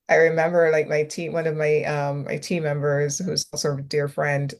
I remember like one of my team members, who's also a dear friend,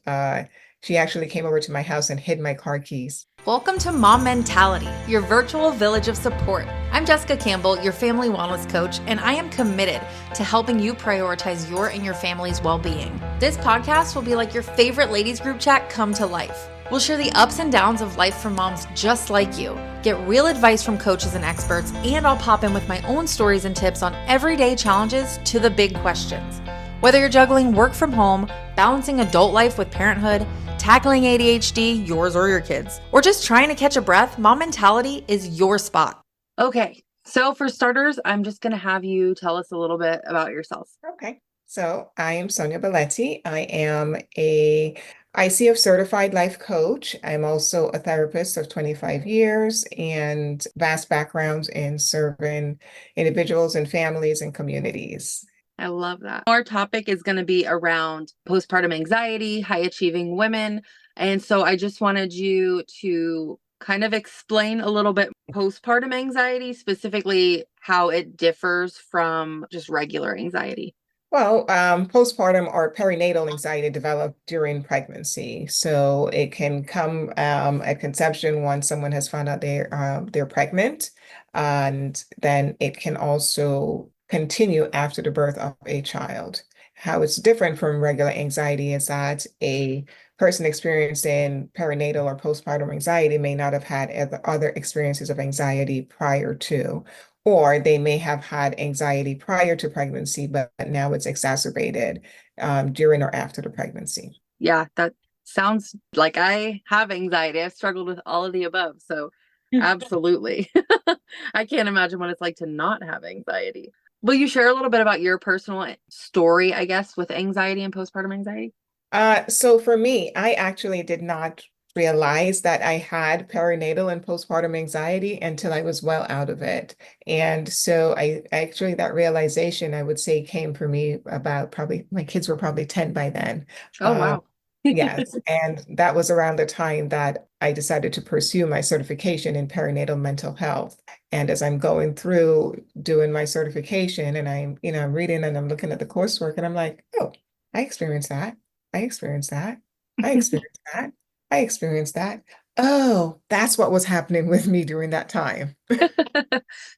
she actually came over to my house and hid my car keys. Welcome to Mom Mentality, your virtual village of support. I'm Jessica Campbell, your family wellness coach, and I am committed to helping you prioritize your and your family's well-being. This podcast will be like your favorite ladies group chat come to life. We'll share the ups and downs of life for moms just like you, get real advice from coaches and experts, and I'll pop in with my own stories and tips on everyday challenges to the big questions. Whether you're juggling work from home, balancing adult life with parenthood, tackling ADHD, yours or your kids, or just trying to catch a breath, Mom Mentality is your spot. Okay, so for starters, I'm just going to have you tell us a little bit about yourself. Okay. So I am Sonya Belletti. I am a ICF-certified life coach. I'm also a therapist of 25 years and vast backgrounds in serving individuals and families and communities. I love that. Our topic is going to be around postpartum anxiety, high achieving women. And so I just wanted you to kind of explain a little bit postpartum anxiety, specifically how it differs from just regular anxiety. Well, postpartum or perinatal anxiety develop during pregnancy. So it can come at conception once someone has found out they're pregnant, and then it can also continue after the birth of a child. How it's different from regular anxiety is that a person experiencing perinatal or postpartum anxiety may not have had other experiences of anxiety prior to, or they may have had anxiety prior to pregnancy, but now it's exacerbated during or after the pregnancy. Yeah, that sounds like I have anxiety. I've struggled with all of the above. So absolutely. I can't imagine what it's like to not have anxiety. Will you share a little bit about your personal story, I guess, with anxiety and postpartum anxiety? So for me, I actually did not realize that I had perinatal and postpartum anxiety until I was well out of it. And so I actually, that realization, I would say, came for me about probably, my kids were probably 10 by then. Oh, Um, wow. yes. And that was around the time that I decided to pursue my certification in perinatal mental health. And as I'm going through doing my certification and I'm reading and I'm looking at the coursework and I'm like, oh, I experienced that. I experienced that. I experienced that. I experienced that. Oh, that's what was happening with me during that time.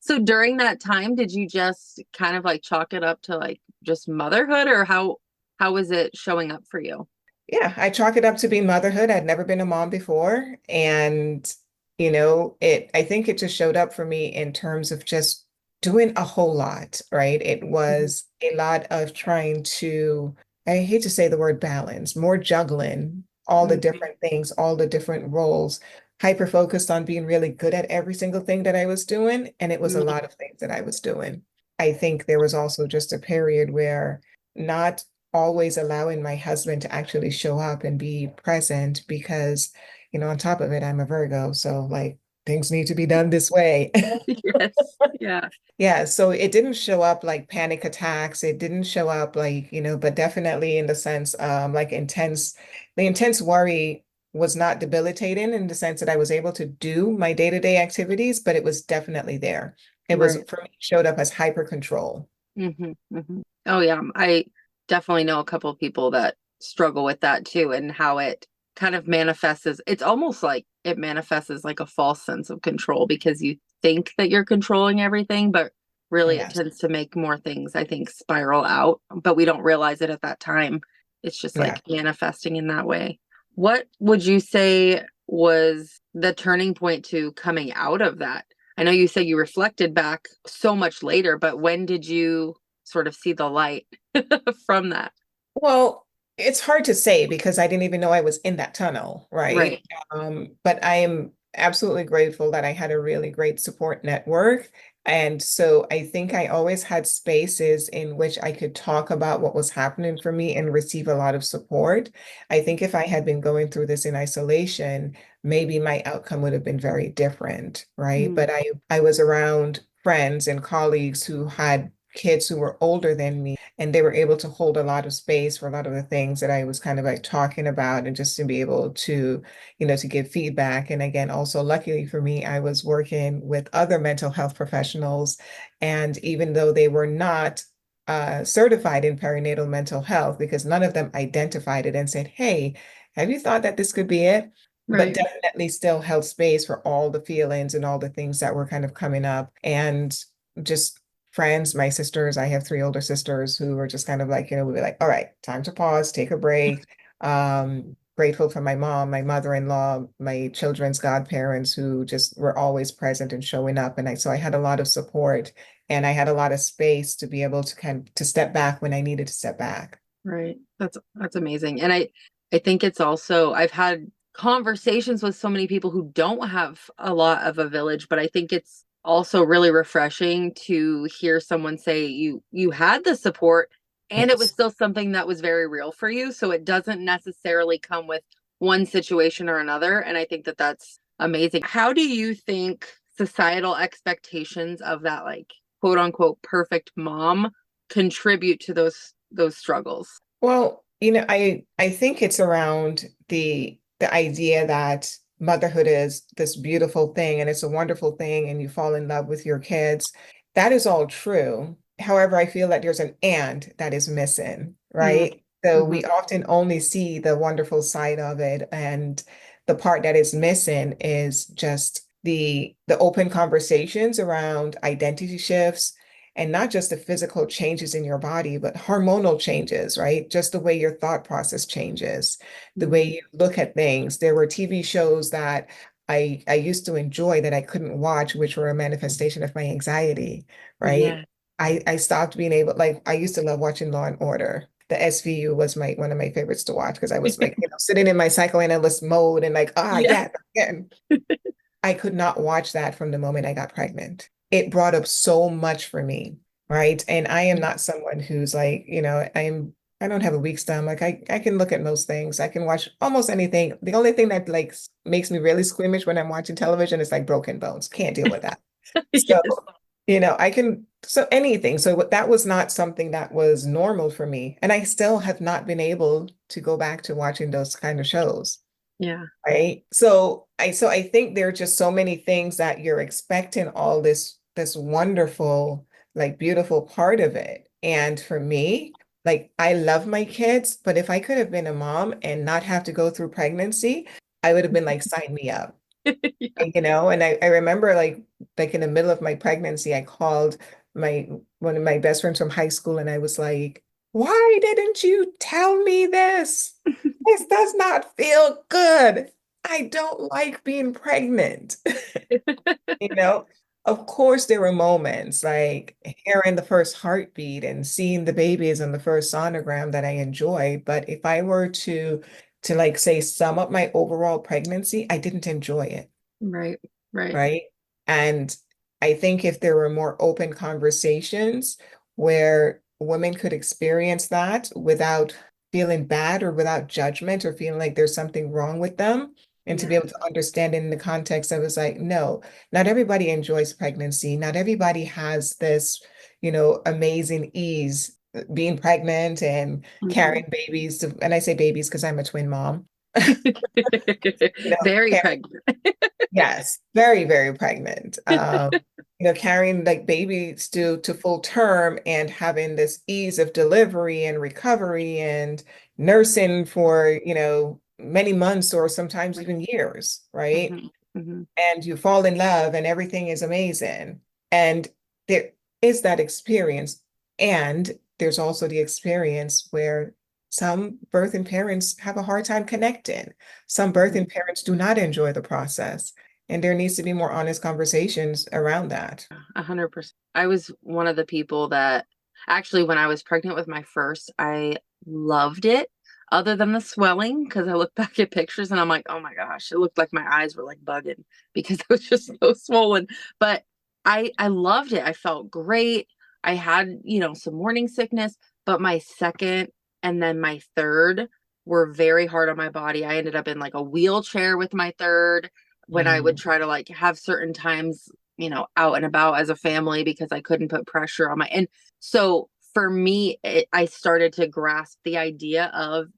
So during that time, did you just kind of like chalk it up to like just motherhood, or how was it showing up for you? Yeah, I chalk it up to being motherhood. I'd never been a mom before. And, I think it just showed up for me in terms of just doing a whole lot, right? It Mhm. was a lot of trying to, I hate to say the word balance, more juggling all the Mhm. different things, all the different roles, hyper focused on being really good at every single thing that I was doing. And it was a Mhm. lot of things that I was doing. I think there was also just a period where not always allowing my husband to actually show up and be present because, on top of it, I'm a Virgo. So like things need to be done this way. Yes. Yeah. Yeah, so it didn't show up like panic attacks. It didn't show up like, but definitely in the sense like the intense worry was not debilitating in the sense that I was able to do my day-to-day activities, but it was definitely there. It was Right. for me, showed up as hyper control. Oh yeah. I definitely know a couple of people that struggle with that too, and how it kind of manifests as, it's almost like it manifests as like a false sense of control because you think that you're controlling everything, but really it Yes. tends to make more things, I think, spiral out, but we don't realize it at that time. It's just Yeah. like manifesting in that way. What would you say was the turning point to coming out of that? I know you said you reflected back so much later, but when did you sort of see the light from that? Well, it's hard to say because I didn't even know I was in that tunnel, right? Right. But I am absolutely grateful that I had a really great support network. And so I think I always had spaces in which I could talk about what was happening for me and receive a lot of support. I think if I had been going through this in isolation, maybe my outcome would have been very different, right? Mm. But I was around friends and colleagues who had kids who were older than me, and they were able to hold a lot of space for a lot of the things that I was kind of like talking about, and just to be able to, to give feedback. And again, also luckily for me, I was working with other mental health professionals. And even though they were not certified in perinatal mental health because none of them identified it and said, hey, have you thought that this could be it? But Right. definitely still held space for all the feelings and all the things that were kind of coming up. And just friends, my sisters, I have three older sisters who were just kind of like, we'd be like, all right, time to pause, take a break. Grateful for my mom, my mother-in-law, my children's godparents who just were always present and showing up. And so I had a lot of support and I had a lot of space to be able to to step back when I needed to step back. Right. That's amazing. And I think it's also, I've had conversations with so many people who don't have a lot of a village, but I think it's also really refreshing to hear someone say you had the support and it was Yes. still something that was very real for you. So it doesn't necessarily come with one situation or another. And I think that that's amazing. How do you think societal expectations of that, like, quote unquote perfect mom contribute to those struggles? Well, I think it's around the idea that motherhood is this beautiful thing and it's a wonderful thing and you fall in love with your kids. That is all true. However, I feel that there's an and that is missing, Mm-hmm. right? So Mm-hmm. we often only see the wonderful side of it, and the part that is missing is just the open conversations around identity shifts and not just the physical changes in your body, but hormonal changes, right? Just the way your thought process changes, the way you look at things. There were TV shows that I used to enjoy that I couldn't watch, which were a manifestation of my anxiety, right? Yeah. I stopped being able, like, I used to love watching Law and Order. The SVU was my one of my favorites to watch because I was like, sitting in my psychoanalyst mode and like, Yeah. yeah, again. I could not watch that from the moment I got pregnant. It brought up so much for me, right? And I am not someone who's like, I don't have a weak stomach. I can look at most things. I can watch almost anything. The only thing that like makes me really squeamish when I'm watching television is like broken bones. Can't deal with that. So, Yes. I can, so anything. So that was not something that was normal for me. And I still have not been able to go back to watching those kind of shows. Yeah. Right. So I think there are just so many things that you're expecting all this wonderful, like beautiful part of it. And for me, like I love my kids, but if I could have been a mom and not have to go through pregnancy, I would have been like, sign me up. Yeah. And I remember like in the middle of my pregnancy, I called my one of my best friends from high school and I was like, why didn't you tell me this? This does not feel good. I don't like being pregnant. You know, of course, there were moments like hearing the first heartbeat and seeing the babies on the first sonogram that I enjoyed. But if I were to like say sum up my overall pregnancy, I didn't enjoy it, Right. Right. right? And I think if there were more open conversations where women could experience that without feeling bad or without judgment or feeling like there's something wrong with them, and to be Yeah. able to understand in the context of it's like, no, not everybody enjoys pregnancy. Not everybody has this, amazing ease being pregnant and Mhm. carrying babies and I say babies because I'm a twin mom. Very Carrying pregnant. Yes, very, very pregnant. Carrying like babies to full term and having this ease of delivery and recovery and nursing for, many months or sometimes even years, right? Mhm. Mhm. And you fall in love and everything is amazing. And there is that experience. And there's also the experience where some birthing parents have a hard time connecting. Some birthing parents do not enjoy the process. And there needs to be more honest conversations around that. 100%. I was one of the people that actually, when I was pregnant with my first, I loved it, other than the swelling, because I look back at pictures and I'm like, oh my gosh, it looked like my eyes were like bugging because it was just so swollen. But I loved it. I felt great. I had, some morning sickness, but my second and then my third were very hard on my body. I ended up in like a wheelchair with my third when I would Mm, try to like have certain times, out and about as a family because I couldn't put pressure on and so for me, I started to grasp the idea of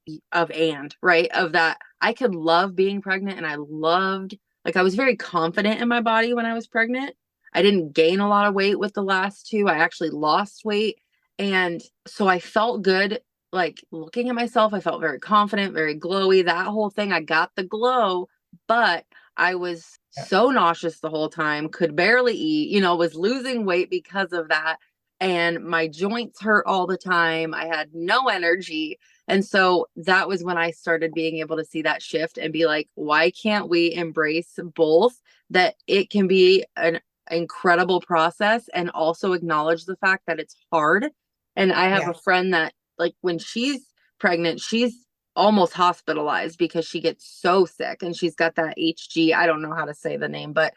right, of that I could love being pregnant and I loved, like, I was very confident in my body when I was pregnant. I didn't gain a lot of weight with the last two. I actually lost weight. And so I felt good, like looking at myself. I felt very confident, very glowy, that whole thing. I got the glow, but I was Yeah. so nauseous the whole time, could barely eat, was losing weight because of that. And my joints hurt all the time. I had no energy. And so that was when I started being able to see that shift and be like, why can't we embrace both? That it can be an incredible process and also acknowledge the fact that it's hard. And I have Yeah. a friend that, like, when she's pregnant, she's almost hospitalized because she gets so sick and she's got that HG. I don't know how to say the name, but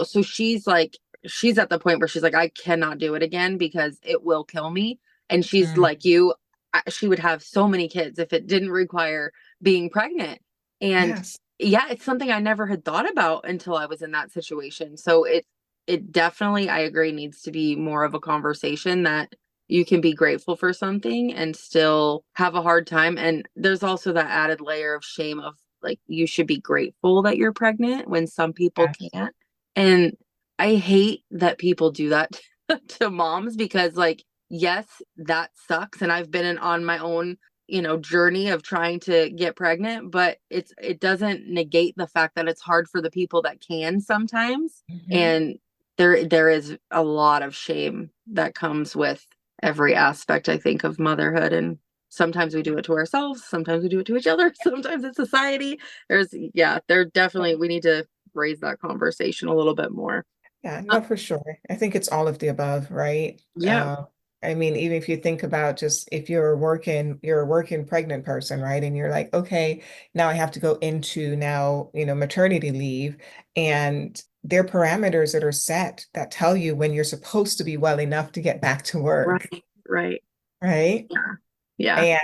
so she's like, she's at the point where she's like, I cannot do it again because it will kill me. And she's Mm, like you, she would have so many kids if it didn't require being pregnant. And yes. yeah, it's something I never had thought about until I was in that situation. So it definitely, I agree, needs to be more of a conversation that you can be grateful for something and still have a hard time. And there's also that added layer of shame of like, you should be grateful that you're pregnant when some people Yes. can't. And I hate that people do that to moms because, like, yes, that sucks. And I've been on my own, journey of trying to get pregnant, but it doesn't negate the fact that it's hard for the people that can sometimes. Mhm. And there is a lot of shame that comes with every aspect, I think, of motherhood. And sometimes we do it to ourselves, sometimes we do it to each other, sometimes it's society. There definitely, we need to raise that conversation a little bit more. Yeah, Uh, no, for sure. I think it's all of the above, right? yeah, I mean, even if you think about just if you're a working pregnant person, right? And you're like, okay, now I have to go into now, maternity leave, and there are parameters that are set that tell you when you're supposed to be well enough to get back to work, right, right. right? Yeah, yeah.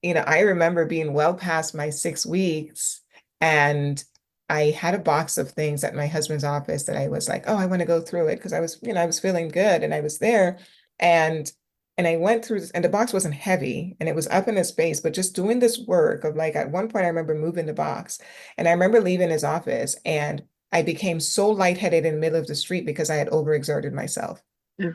And, I remember being well past my 6 weeks, and I had a box of things at my husband's office that I was like, oh, I want to go through it because I was feeling good and I was there. And I went through this, and the box wasn't heavy and it was up in his space, but just doing this work of like at one point I remember moving the box, and I remember leaving his office, and I became so lightheaded in the middle of the street because I had overexerted myself.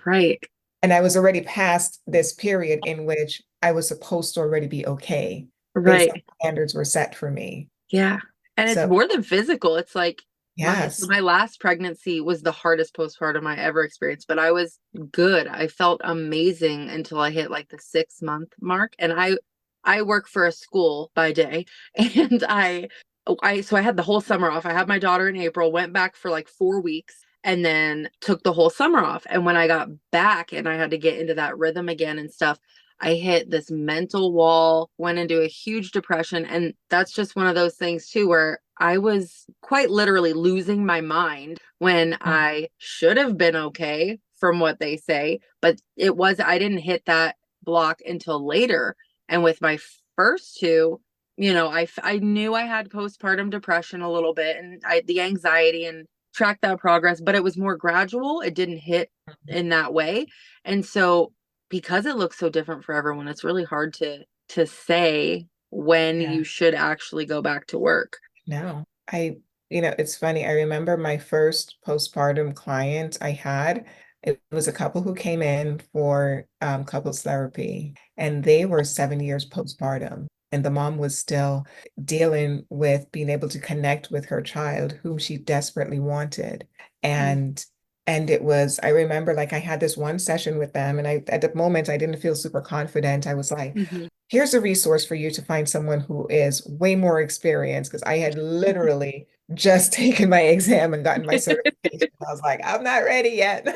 Right, And I was already past this period in which I was supposed to already be okay based on right. standards were set for me. Yeah. And it's So, more than physical. It's like yes. my last pregnancy was the hardest postpartum I ever experienced, but I was good. I felt amazing until I hit like the 6 month mark. And I work for a school by day and so I had the whole summer off. I had my daughter in April, went back for like 4 weeks and then took the whole summer off. And when I got back and I had to get into that rhythm again and stuff, I hit this mental wall, went into a huge depression. And that's just one of those things too, where I was quite literally losing my mind when Mm. I should have been okay from what they say, but I didn't hit that block until later. And with my first two, I knew I had postpartum depression a little bit and the anxiety and track that progress, but it was more gradual. It didn't hit in that way. And so because it looks so different for everyone, it's really hard to say when Yeah. you should actually go back to work. No, it's funny. I remember my first postpartum client I had. It was a couple who came in for couples therapy, and they were 7 years postpartum. And the mom was still dealing with being able to connect with her child, whom she desperately wanted. And I remember like I had this one session with them, and at the moment I didn't feel super confident. I was like, Mm-hmm. here's a resource for you to find someone who is way more experienced, because I had literally just taken my exam and gotten my certification. I was like, I'm not ready yet.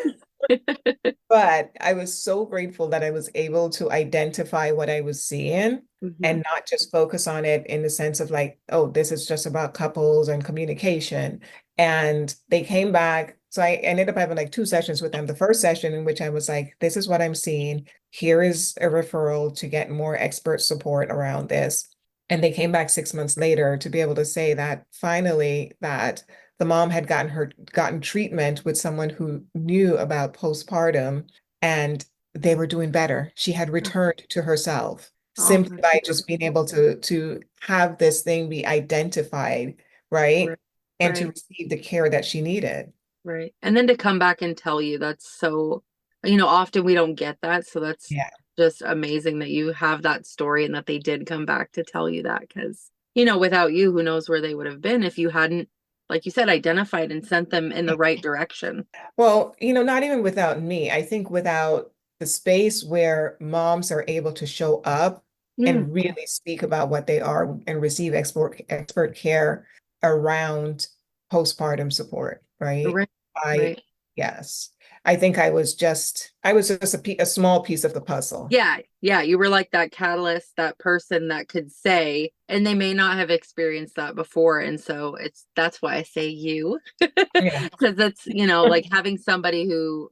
But I was so grateful that I was able to identify what I was seeing Mm-hmm. and not just focus on it in the sense of like, oh, this is just about couples and communication. And they came back. So I ended up having like 2 sessions with them. The first session in which I was like, this is what I'm seeing. Here is a referral to get more expert support around this. And they came back 6 months later to be able to say that finally that the mom had gotten treatment with someone who knew about postpartum, and they were doing better. She had returned to herself Oh, simply that's by just being beautiful. able to have this thing be identified, right? Right, And to right, receive the care that she needed. right. And then to come back and tell you that's so, often we don't get that. So that's Yeah. just amazing that you have that story and that they did come back to tell you that, because, without you, who knows where they would have been if you hadn't, like you said, identified and sent them in the right direction. Well, not even without me. I think without the space where moms are able to show up Mm, and really speak about what they are and receive expert care around postpartum support, right? right, I, right. yes, I think I was just a small piece of the puzzle. Yeah, yeah, you were like that catalyst, that person that could say, and they may not have experienced that before, and so that's why I say you, Yeah. because it's, like having somebody who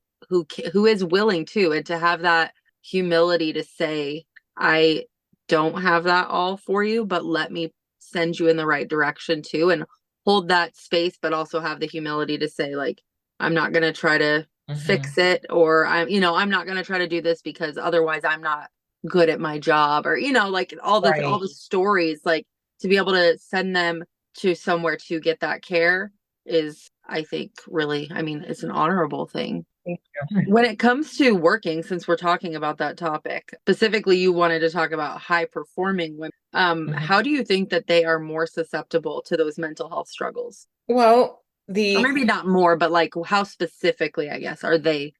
is willing to, and to have that humility to say, I don't have that all for you, but let me send you in the right direction too, and hold that space, but also have the humility to say, like, I'm not going to try to Mhm. fix it, or I'm not going to try to do this because otherwise I'm not good at my job, or like all Right. the stories, like, to be able to send them to somewhere to get that care is, I think, really, I mean, it's an honorable thing. Thank you. When it comes to working, since we're talking about that topic, specifically you wanted to talk about high performing women, Mhm. how do you think that they are more susceptible to those mental health struggles? Well, Or the maybe not more, but like how specifically, I guess, are they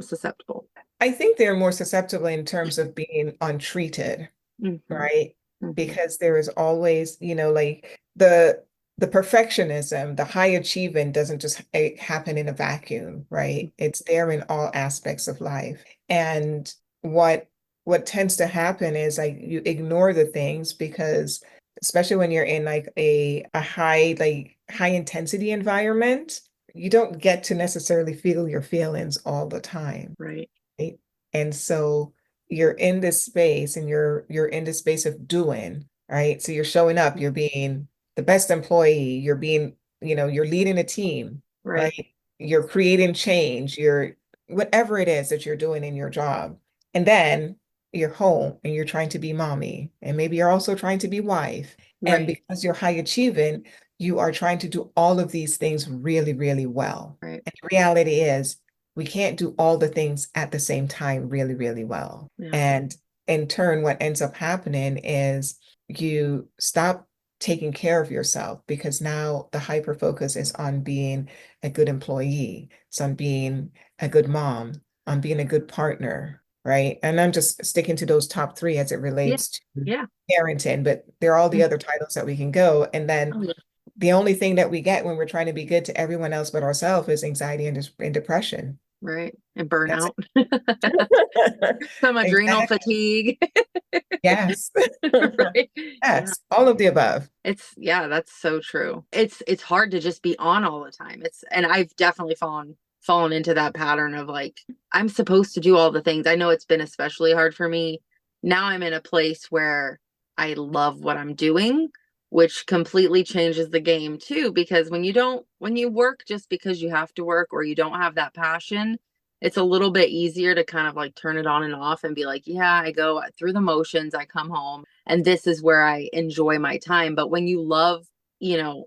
susceptible? I think they're more susceptible in terms of being untreated, Hmm. right? Hmm. Because there is always, like the perfectionism, the high achievement doesn't just happen in a vacuum, right? It's there in all aspects of life. And what what tends to happen is like you ignore the things because especially when you're in like a high intensity environment, you don't get to necessarily feel your feelings all the time. Right. Right? And so you're in this space and you're in this space of doing, right? So you're showing up, you're being the best employee, you're leading a team, Right. right? You're creating change, you're whatever it is that you're doing in your job. And then you're home and you're trying to be mommy, and maybe you're also trying to be wife. And Right. because you're high achieving, you are trying to do all of these things really, really well. Right. And the reality is we can't do all the things at the same time really, really well. Yeah. And in turn, what ends up happening is you stop taking care of yourself because now the hyper focus is on being a good employee, it's on being a good mom, on being a good partner, right? And I'm just sticking to those top three as it Yeah. relates to Yeah. parenting, but there are all the Mm. other titles that we can go. And then Oh, yeah. the only thing that we get when we're trying to be good to everyone else but ourselves is anxiety and depression. Right. And That's burnout. it. Some adrenal Exactly. fatigue. Yes. Right. Yeah. Yes. All of the above. Yeah, that's so true. It's hard to just be on all the time. And I've definitely fallen into that pattern of like, I'm supposed to do all the things. I know it's been especially hard for me. Now I'm in a place where I love what I'm doing, which completely changes the game too, because when you work just because you have to work, or you don't have that passion, it's a little bit easier to kind of like turn it on and off and be like, yeah, I go through the motions, I come home, and this is where I enjoy my time. But when you love,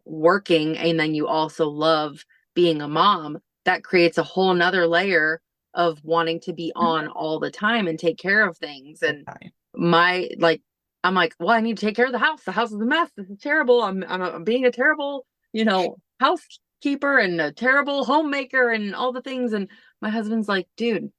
working, and then you also love being a mom, that creates a whole nother layer of wanting to be on all the time and take care of things. And Okay. my like I'm like, well, I need to take care of the house. The house is a mess. This is terrible. I'm being a terrible, housekeeper and a terrible homemaker and all the things. And my husband's like, dude,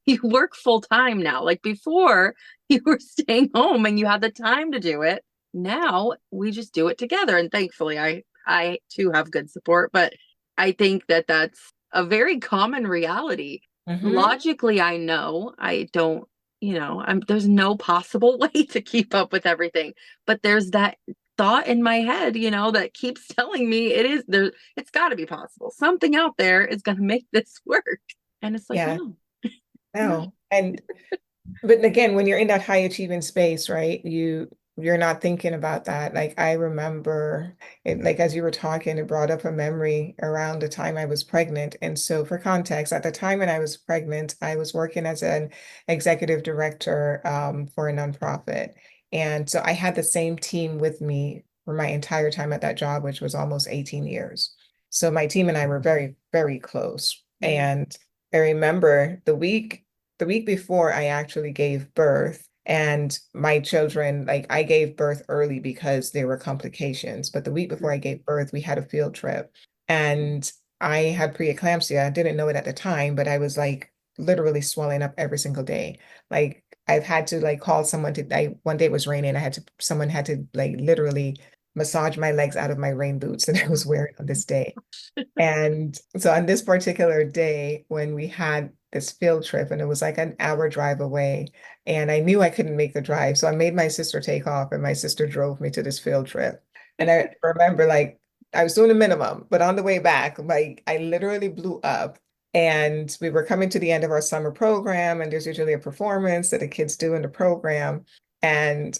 you work full time now. Like before, you were staying home and you had the time to do it. Now we just do it together. And thankfully, I too have good support. But I think that that's a very common reality. Hmm. Logically, I know I don't, there's no possible way to keep up with everything. But there's that thought in my head, that keeps telling me it's got to be possible. Something out there is going to make this work. And it's like, Yeah. no, no. No. But again, when you're in that high achieving space, right, you're not thinking about that. Like I remember it, like as you were talking, it brought up a memory around the time I was pregnant. And so for context, at the time when I was pregnant, I was working as an executive director for a nonprofit. And so I had the same team with me for my entire time at that job, which was almost 18 years. So my team and I were very, very close. Mm. And I remember the week the week before I actually gave birth, and my children, like I gave birth early because there were complications. But the week before I gave birth, we had a field trip, and I had preeclampsia. I didn't know it at the time, but I was like literally swelling up every single day. Like I've had to like call someone to, one day it was raining. Someone had to like literally massage my legs out of my rain boots that I was wearing on this day. And so on this particular day, when we had this field trip, and it was like an hour drive away, and I knew I couldn't make the drive. So I made my sister take off, and my sister drove me to this field trip. And I remember like I was doing a minimum, but on the way back, like I literally blew up. And we were coming to the end of our summer program, and there's usually a performance that the kids do in the program. And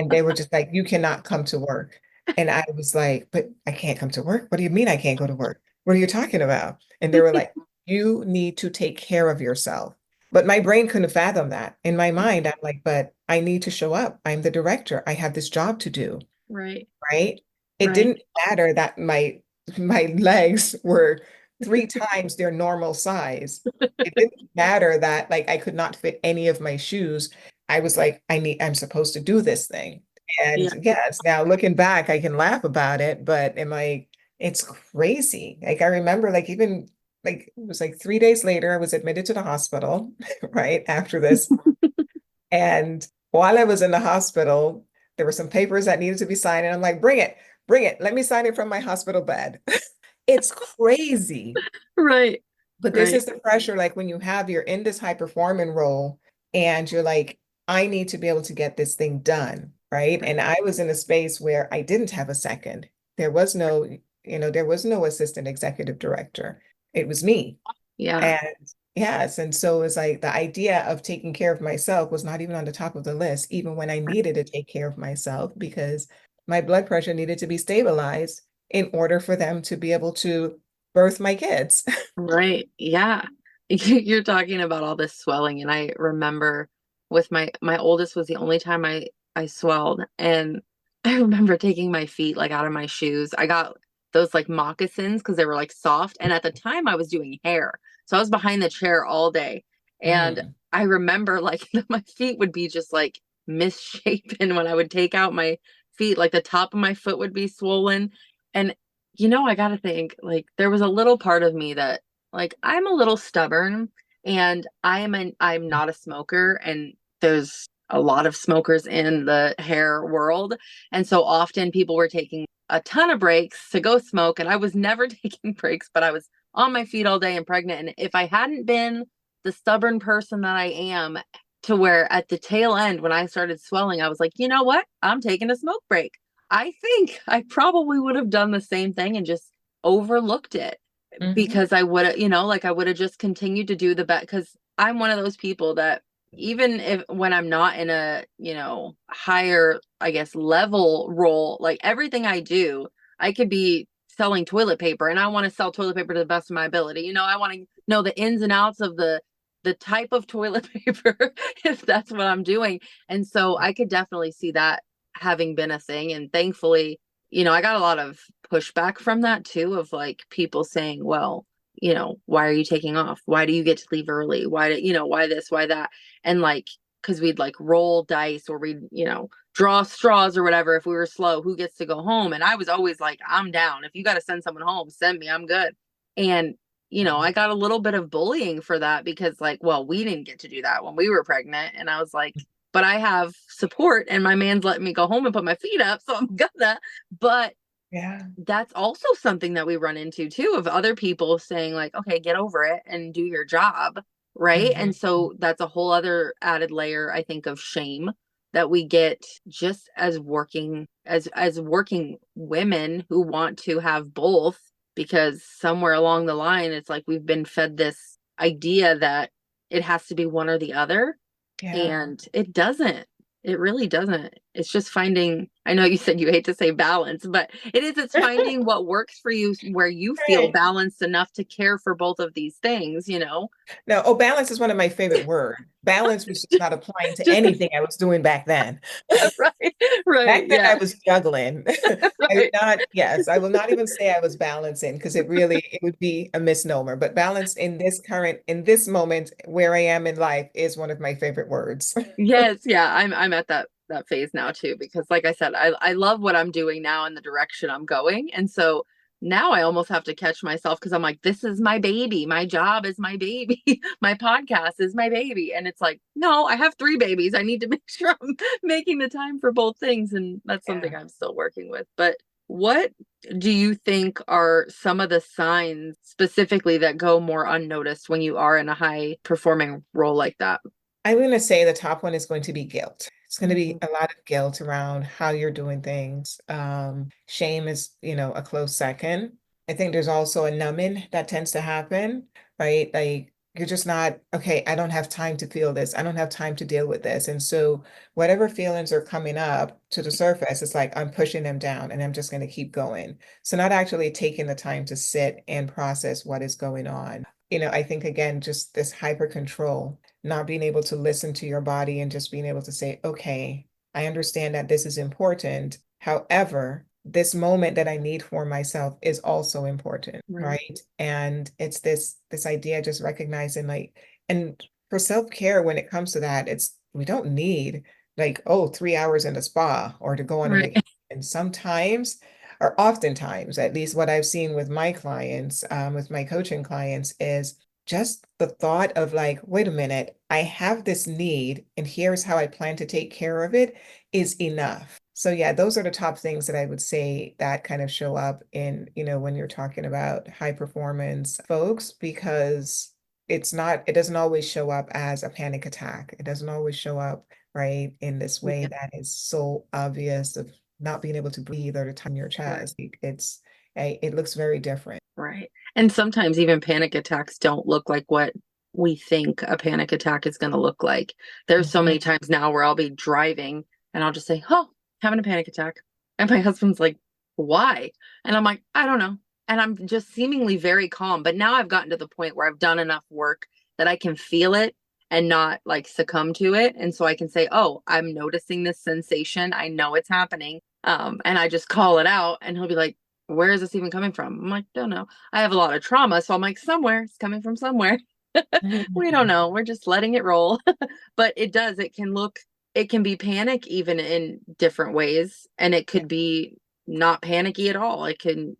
they were just like, you cannot come to work. And I was like, but I can't come to work. What do you mean I can't go to work? What are you talking about? And they were like, you need to take care of yourself. But my brain couldn't fathom that. In my mind, I'm like, but I need to show up. I'm the director. I have this job to do. Right. Right? It Right. didn't matter that my legs were 3 times their normal size. It didn't matter that like I could not fit any of my shoes. I was like, I'm supposed to do this thing. Yeah. And yes, now looking back, I can laugh about it, but it's crazy. Like I remember like even like it was like 3 days later, I was admitted to the hospital, right? After this. And while I was in the hospital, there were some papers that needed to be signed, and I'm like, bring it. Let me sign it from my hospital bed. It's crazy. Right. But this Right. is the pressure, like when you're in this high performing role and you're like, I need to be able to get this thing done, right? And I was in a space where I didn't have a second. There was no, there was no assistant executive director. It was me. Yeah. And yes, and so it's like the idea of taking care of myself was not even on the top of the list, even when I needed to take care of myself because my blood pressure needed to be stabilized in order for them to be able to birth my kids. Right. Yeah. You're talking about all this swelling, and I remember with my oldest was the only time I swelled, and I remember taking my feet like out of my shoes. I got those like moccasins because they were like soft, and at the time I was doing hair. So I was behind the chair all day. And Mm, I remember like my feet would be just like misshapen when I would take out my feet, like the top of my foot would be swollen. And I got to think like there was a little part of me that like I'm a little stubborn, and I'm not a smoker, and there's a lot of smokers in the hair world. And so often people were taking a ton of breaks to go smoke, and I was never taking breaks, but I was on my feet all day and pregnant. And if I hadn't been the stubborn person that I am, to where at the tail end when I started swelling, I was like, you know what? I'm taking a smoke break. I think I probably would have done the same thing and just overlooked it, mhm. because I would have, like I would have just continued to do the best, because I'm one of those people that even if when I'm not in a, higher, I guess, level role, like everything I do, I could be selling toilet paper and I want to sell toilet paper to the best of my ability. I want to know the ins and outs of the type of toilet paper if that's what I'm doing. And so I could definitely see that having been a thing. And thankfully, I got a lot of pushback from that too, of like people saying, well, why are you taking off? Why do you get to leave early? Why this, why that? And like, cause we'd like roll dice, or we'd, draw straws or whatever. If we were slow, who gets to go home? And I was always like, I'm down. If you got to send someone home, send me, I'm good. And, I got a little bit of bullying for that, because like, well, we didn't get to do that when we were pregnant. And I was like, but I have support, and my man's letting me go home and put my feet up. So I'm gonna, but Yeah. that's also something that we run into too, of other people saying like, okay, get over it and do your job. Right. Mhm. And so that's a whole other added layer, I think, of shame that we get just as working women who want to have both, because somewhere along the line, it's like we've been fed this idea that it has to be one or the other. Yeah. And it doesn't. It really doesn't. It's just finding I know you said you hate to say balance, but it's finding what works for you where you feel Right. balanced enough to care for both of these things, you know? No, oh, balance is one of my favorite words. Balance was just not applying to Just anything I was doing back then. right, right, Back then I yeah, was juggling. I would right. not, yes, I will not even say I was balancing because it would be a misnomer. But balance in this moment where I am in life is one of my favorite words. Yes, yeah, I'm at that phase now too because like I said, I love what I'm doing now and the direction I'm going. And so now I almost have to catch myself because I'm like, this is my baby. My job is my baby. My podcast is my baby. And it's like, no, I have three babies. I need to make sure I'm making the time for both things. And that's something Yeah. I'm still working with. But what do you think are some of the signs specifically that go more unnoticed when you are in a high performing role like that? I'm going to say the top one is going to be guilt. It's going to be Mhm. a lot of guilt around how you're doing things. Shame is, a close second. I think there's also a numbing that tends to happen, right? Like you're just not, okay, I don't have time to feel this. I don't have time to deal with this. And so whatever feelings are coming up to the surface, it's like I'm pushing them down and I'm just going to keep going. So not actually taking the time to sit and process what is going on. I think again, just this hyper control, not being able to listen to your body and just being able to say, okay, I understand that this is important. However, this moment that I need for myself is also important, Right. right? And it's this idea just recognizing like, and for self-care, when it comes to that, it's we don't need like, oh, 3 hours in a spa or to go on a Right. vacation. And sometimes, or oftentimes, at least what I've seen with my clients, with my coaching clients, is just the thought of like, wait a minute, I have this need, and here's how I plan to take care of it is enough. So yeah, those are the top things that I would say that kind of show up in, when you're talking about high performance folks, because it doesn't always show up as a panic attack. It doesn't always show up, right, in this way Yeah. that is so obvious of not being able to breathe or to time your Right. chest. It looks very different. Right. And sometimes even panic attacks don't look like what we think a panic attack is going to look like. There's so Mhm. many times now where I'll be driving and I'll just say, "Oh, having a panic attack." And my husband's like, "Why?" And I'm like, "I don't know." And I'm just seemingly very calm. But now I've gotten to the point where I've done enough work that I can feel it and not like succumb to it. And so I can say, "Oh, I'm noticing this sensation. I know it's happening." And I just call it out and he'll be like, "Where is this even coming from?" I'm like, "Don't know." I have a lot of trauma, so I'm like, somewhere, it's coming from somewhere. We don't Mhm. know. We're just letting it roll. But it can be panic even in different ways. And it Yeah. could be not panicky at all. It can,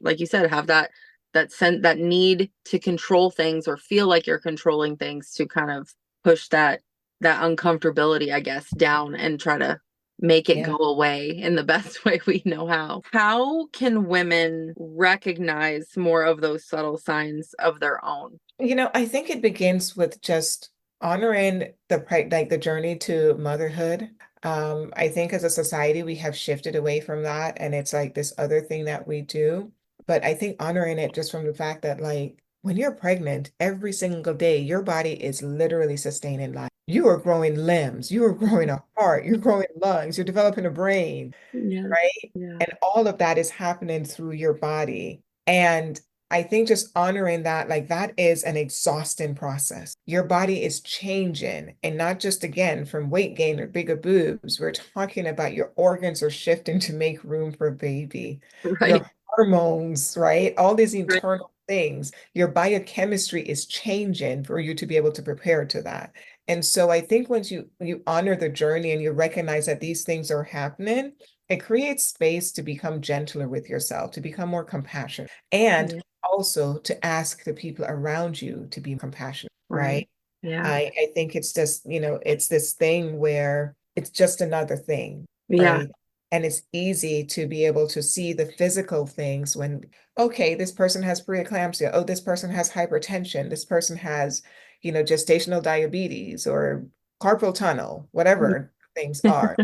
like you said, have that need to control things or feel like you're controlling things to kind of push that uncomfortability, I guess, down and try to make it Yeah. go away in the best way we know how. How can women recognize more of those subtle signs of their own? I think it begins with just honoring like the journey to motherhood. I think as a society, we have shifted away from that, and it's like this other thing that we do. But I think honoring it just from the fact that, like, when you're pregnant, every single day, your body is literally sustaining life. You are growing limbs, you are growing a heart, you're growing lungs, you're developing a brain, Yes. right? Yeah. And all of that is happening through your body. And I think just honoring that, like that is an exhausting process. Your body is changing, and not just again from weight gain or bigger boobs. We're talking about your organs are shifting to make room for a baby. Right. Your hormones, right? All these Right. internal things. Your biochemistry is changing for you to be able to prepare to that. And so I think once you honor the journey and you recognize that these things are happening, it creates space to become gentler with yourself, to become more compassionate, and Yeah. also to ask the people around you to be compassionate, Right. right? Yeah. I think it's just, it's this thing where it's just another thing, Yeah. right? And it's easy to be able to see the physical things when, okay, this person has preeclampsia. Oh, this person has hypertension. This person has, gestational diabetes or carpal tunnel, whatever things are.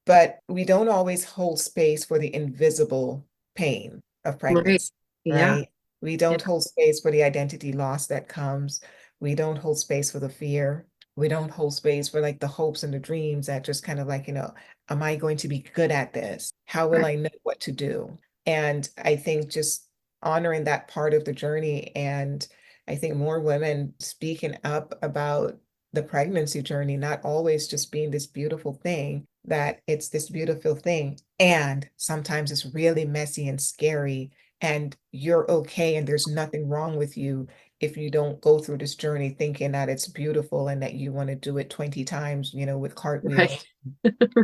But we don't always hold space for the invisible pain of Right. pregnancy, Yeah. right? We Yeah. don't hold space for the identity loss that comes. We don't hold space for the fear. We don't hold space for like the hopes and the dreams that just kind of like, am I going to be good at this? How will Right. I know what to do? And I think just honoring that part of the journey, and I think more women speaking up about the pregnancy journey, not always just being this beautiful thing, that it's this beautiful thing. And sometimes it's really messy and scary, and you're okay, and there's nothing wrong with you if you don't go through this journey thinking that it's beautiful and that you want to do it 20 times, with Right. cartwheels,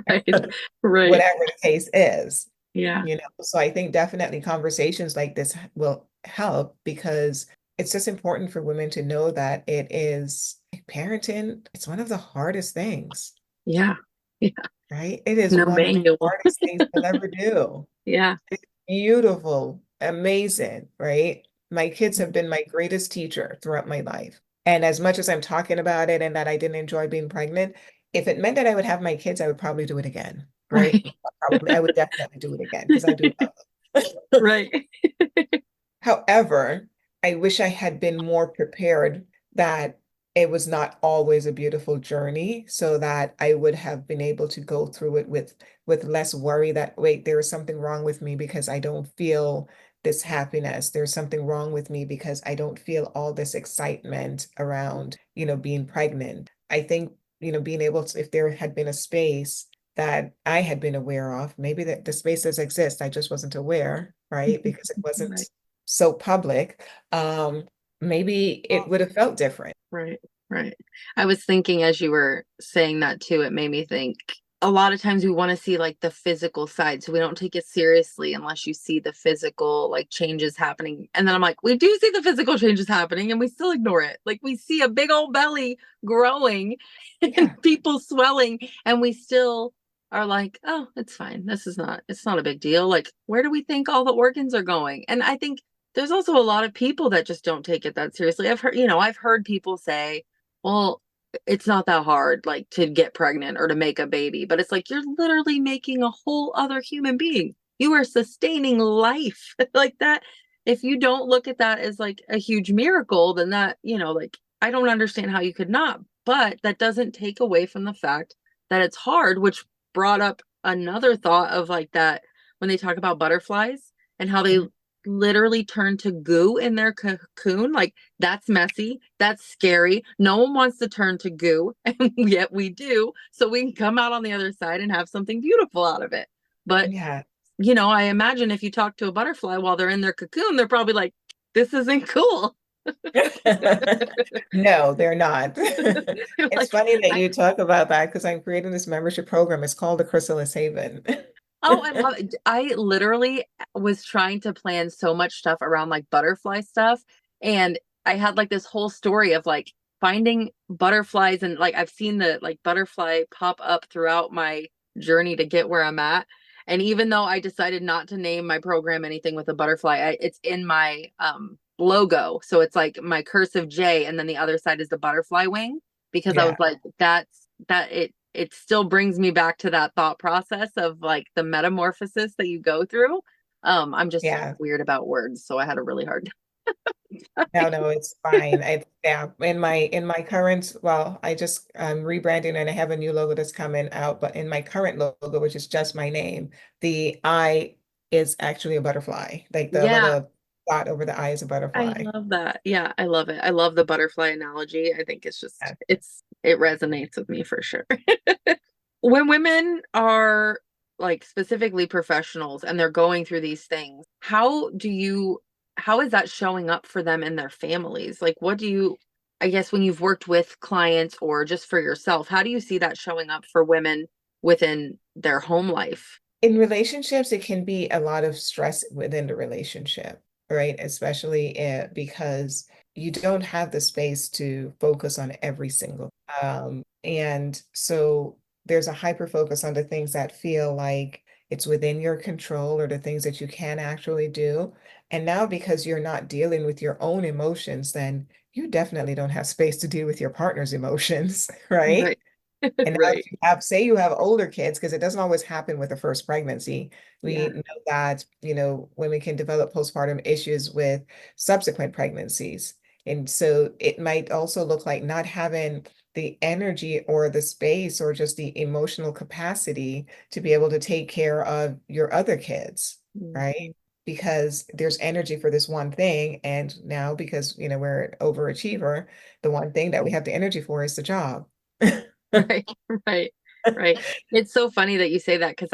Right. Right. whatever the case is, Yeah. So I think definitely conversations like this will help, because it's just important for women to know that it is parenting, it's one of the hardest things, Yeah. Yeah. right? It is No one of the manual. hardest things you'll ever do. Yeah. Beautiful, amazing, right? My kids have been my greatest teacher throughout my life. And as much as I'm talking about it and that I didn't enjoy being pregnant, if it meant that I would have my kids, I would probably do it again, right? Right. Probably, I would definitely do it again because I do love them. Right. However, I wish I had been more prepared, that it was not always a beautiful journey, so that I would have been able to go through it with less worry that, wait, there is something wrong with me because I don't feel this happiness. There's something wrong with me because I don't feel all this excitement around, being pregnant. I think, being able to, if there had been a space that I had been aware of, maybe that the space does exist, I just wasn't aware, right? Because it Right. wasn't so public, maybe it would have felt different. Right. Right. I was thinking as you were saying that too, it made me think a lot of times we want to see like the physical side. So we don't take it seriously unless you see the physical like changes happening. And then I'm like, we do see the physical changes happening and we still ignore it. Like we see a big old belly growing Yeah, and people swelling and we still are like, oh, it's fine. It's not a big deal. Like, where do we think all the organs are going? And I think there's also a lot of people that just don't take it that seriously. I've heard people say, well, it's not that hard, like to get pregnant or to make a baby, but it's like you're literally making a whole other human being. You are sustaining life like that. If you don't look at that as like a huge miracle, then that, like I don't understand how you could not. But that doesn't take away from the fact that it's hard, which brought up another thought of like that when they talk about butterflies and how they mhm, literally turn to goo in their cocoon. Like that's messy. That's scary. No one wants to turn to goo, and yet we do. So we can come out on the other side and have something beautiful out of it. But, yeah. I imagine if you talk to a butterfly while they're in their cocoon, they're probably like, this isn't cool. No, they're not. It's Like, funny that I you talk about that, because I'm creating this membership program. It's called the Chrysalis Haven. Oh, I love it. I literally was trying to plan so much stuff around like butterfly stuff. And I had like this whole story of like finding butterflies and like I've seen the like butterfly pop up throughout my journey to get where I'm at. And even though I decided not to name my program anything with a butterfly, it's in my logo. So it's like my cursive J and then the other side is the butterfly wing because I was Yeah, like, it still brings me back to that thought process of like the metamorphosis that you go through. I'm just yeah. weird about words, so I had a really hard No, time. no, it's fine. Yeah, in my current, well, I just rebranding, and I have a new logo that's coming out, but in my current logo, which is just my name, the I is actually a butterfly. Like the Yeah, little dot over the I is a I butterfly. love that. Yeah, I love it. I love the butterfly analogy. I think Yeah. it resonates with me for sure. When women are like specifically professionals and they're going through these things, how is that showing up for them and their families? Like I guess when you've worked with clients or just for yourself, how do you see that showing up for women within their home life? In relationships, it can be a lot of stress within the relationship, right? Especially because you don't have the space to focus on every single. And so there's a hyper focus on the things that feel like it's within your control, or the things that you can actually do. And now, because you're not dealing with your own emotions, then you definitely don't have space to deal with your partner's emotions, right? Right. And now Right. if you have, say you have older kids, because it doesn't always happen with the first pregnancy. We Yeah. know that, women can develop postpartum issues with subsequent pregnancies. And so it might also look like not having the energy or the space or just the emotional capacity to be able to take care of your other kids, Mhm. right? Because there's energy for this one thing. And now, because, we're an overachiever, the one thing that we have the energy for is the job. Right, right, right. It's so funny that you say that because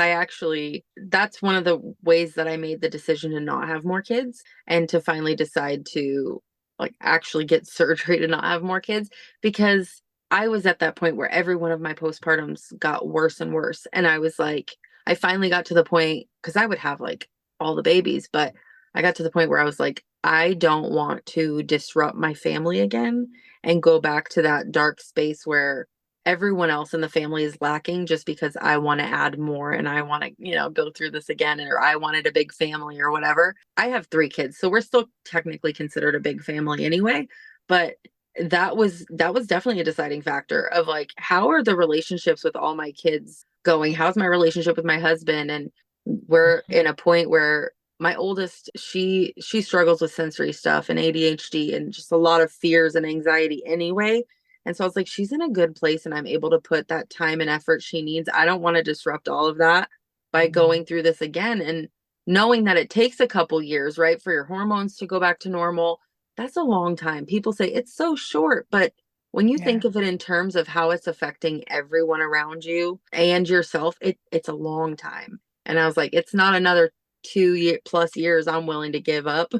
that's one of the ways that I made the decision to not have more kids and to finally decide to like actually get surgery to not have more kids because I was at that point where every one of my postpartums got worse and worse. And I was like, I finally got to the point because I would have like all the babies, but I got to the point where I was like, I don't want to disrupt my family again and go back to that dark space where everyone else in the family is lacking just because I want to add more and I want to, go through this again, or I wanted a big family or whatever. I have 3 kids, so we're still technically considered a big family anyway, but that was definitely a deciding factor of like how are the relationships with all my kids going? How's my relationship with my husband? And we're in a point where my oldest, she struggles with sensory stuff and ADHD and just a lot of fears and anxiety anyway. And so I was like, she's in a good place and I'm able to put that time and effort she needs. I don't want to disrupt all of that by going through this again. And knowing that it takes a couple years, right, for your hormones to go back to normal, that's a long time. People say it's so short, but when you Yeah. think of it in terms of how it's affecting everyone around you and yourself, it's a long time. And I was like, it's not another 2 year plus years I'm willing to give up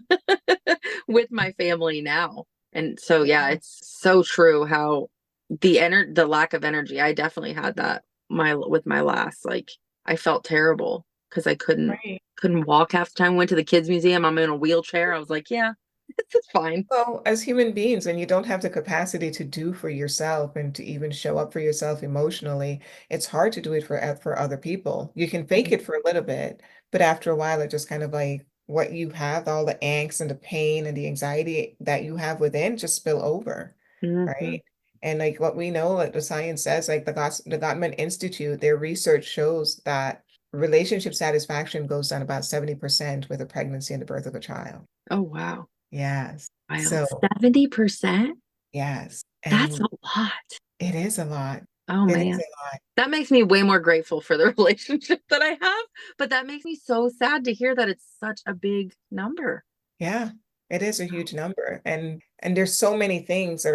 with my family now. And so yeah, Yeah. it's so true how the lack of energy. I definitely had that with my last. Like I felt terrible because I couldn't Right. couldn't walk half the time. Went to the kids museum. I'm in a wheelchair. I was like, yeah, it's fine. So, as human beings, and you don't have the capacity to do for yourself and to even show up for yourself emotionally, it's hard to do it for other people. You can fake it for a little bit, but after a while, it just kind of like what you have, all the angst and the pain and the anxiety that you have within just spill over, Hmm. right? And like what we know, like the science says, like the Gottman Institute, their research shows that relationship satisfaction goes down about 70% with a pregnancy and the birth of a child. Oh wow. Yes. Wow. So, 70%? yes. That's a And lot. it is a lot. Oh It is man. a lot. That makes me way more grateful for the relationship that I have, but that makes me so sad to hear that it's such a big number. Yeah. It is a Wow. huge number. And there's so many things that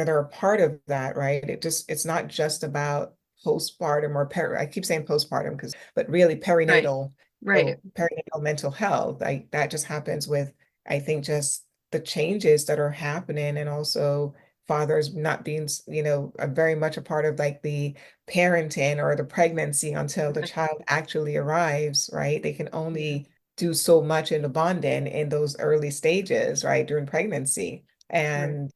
are a part of that, right? It's not just about postpartum or I keep saying postpartum but really Right. perinatal, Right. perinatal mental health. That just happens with, I think, just the changes that are happening, and also fathers not being, very much a part of like the parenting or the pregnancy until the Right. child actually arrives, right? They can Yeah. only do so much in the bonding in those early stages, right, during pregnancy. Right. And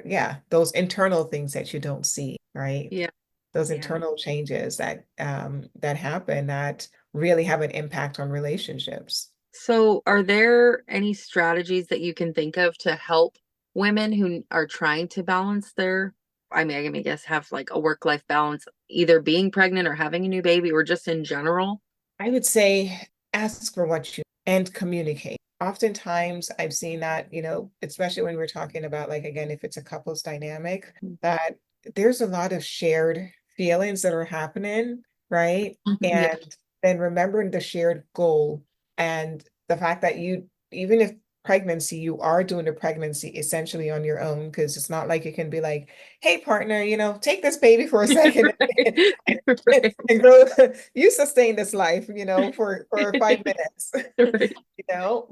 yeah, those internal things that you don't see, right? Yeah. Those Yeah. internal changes that happen that really have an impact on relationships. So, are there any strategies that you can think of to help women who are trying to balance I guess have like a work-life balance, either being pregnant or having a new baby or just in general? I would say ask for what you and communicate. Oftentimes, I've seen that, especially when we're talking about, like, again, if it's a couples dynamic, that there's a lot of shared feelings that are happening, right? Yeah. And then remembering the shared goal and the fact that even if pregnancy, you are doing the pregnancy essentially on your own, because it's not like you can be like, hey, partner, take this baby for a second Right. and go, you sustain this life, for 5 minutes, Right.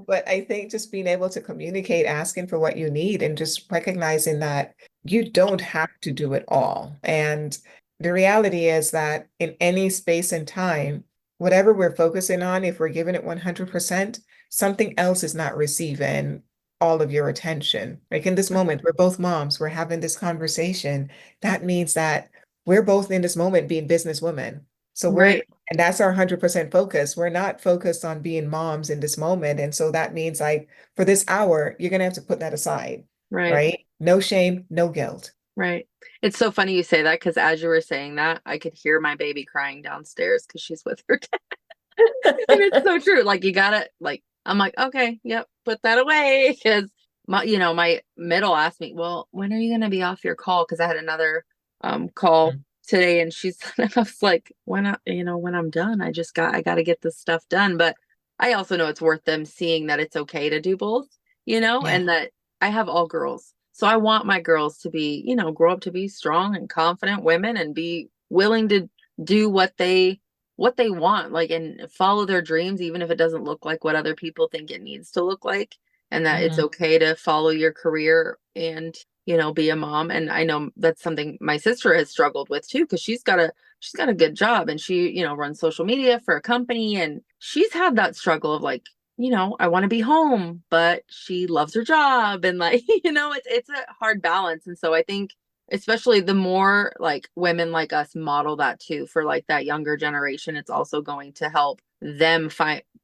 but I think just being able to communicate, asking for what you need, and just recognizing that you don't have to do it all. And the reality is that in any space and time, whatever we're focusing on, if we're giving it 100%, something else is not receiving all of your attention. Like in this moment, we're both moms, we're having this conversation. That means that we're both in this moment being businesswomen. So Right. and that's our 100% focus. We're not focused on being moms in this moment. And so that means, like, for this hour, you're going to have to put that aside, Right. right? No shame, no guilt. Right. It's so funny you say that because as you were saying that, I could hear my baby crying downstairs because she's with her dad. And it's so true. Like you gotta like I'm like, okay, yep, put that away. Because my middle asked me, well, when are you gonna be off your call? Because I had another call today, and she's I was like, when I'm done, I got to get this stuff done. But I also know it's worth them seeing that it's okay to do both, Yeah. and that I have all girls. So I want my girls to be, grow up to be strong and confident women and be willing to do what they want, like, and follow their dreams, even if it doesn't look like what other people think it needs to look like, and that it's Mhm. okay to follow your career and, be a mom. And I know that's something my sister has struggled with too, because she's got a good job, and she, runs social media for a company, and she's had that struggle of like, I want to be home, but she loves her job, and like, it's a hard balance. And so I think especially the more like women like us model that too for like that younger generation, it's also going to help them